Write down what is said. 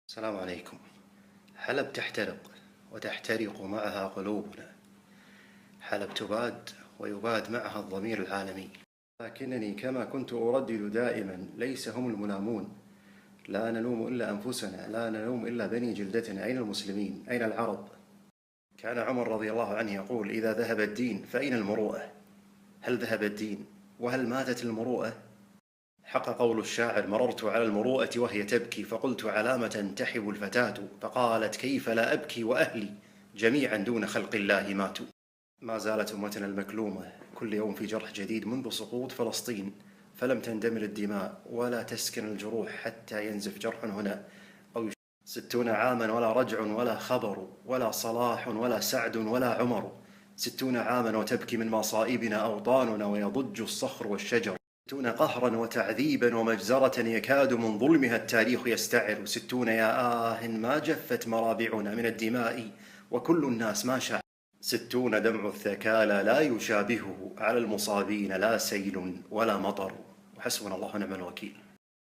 السلام عليكم. حلب تحترق وتحترق معها قلوبنا. حلب تباد ويباد معها الضمير العالمي. لكنني كما كنت أردد دائما ليس هم الملامون، لا نلوم إلا أنفسنا، لا نلوم إلا بني جلدتنا. أين المسلمين؟ أين العرب؟ كان عمر رضي الله عنه يقول: إذا ذهب الدين فأين المروءة؟ هل ذهب الدين وهل ماتت المروءة؟ حق قول الشاعر: مررت على المروءة وهي تبكي فقلت علام تنتحب الفتاة، فقالت كيف لا أبكي وأهلي جميعا دون خلق الله ماتوا. ما زالت أمتنا المكلومة كل يوم في جرح جديد منذ سقوط فلسطين، فلم تندمر الدماء ولا تسكن الجروح حتى ينزف جرح هنا أو 60 عاما ولا رجع ولا خبر ولا صلاح ولا سعد ولا عمر. 60 عاما وتبكي من مصائبنا أوطاننا ويضج الصخر والشجر. 60 قهرا وتعذيبا ومجزرة يكاد من ظلمها التاريخ يستعر. 60 يا ما جفت مرابعنا من الدماء وكل الناس ما شاء. 60 دمع الثكالى لا يشابهه على المصابين لا سيل ولا مطر. وحسبنا الله ونعم الوكيل.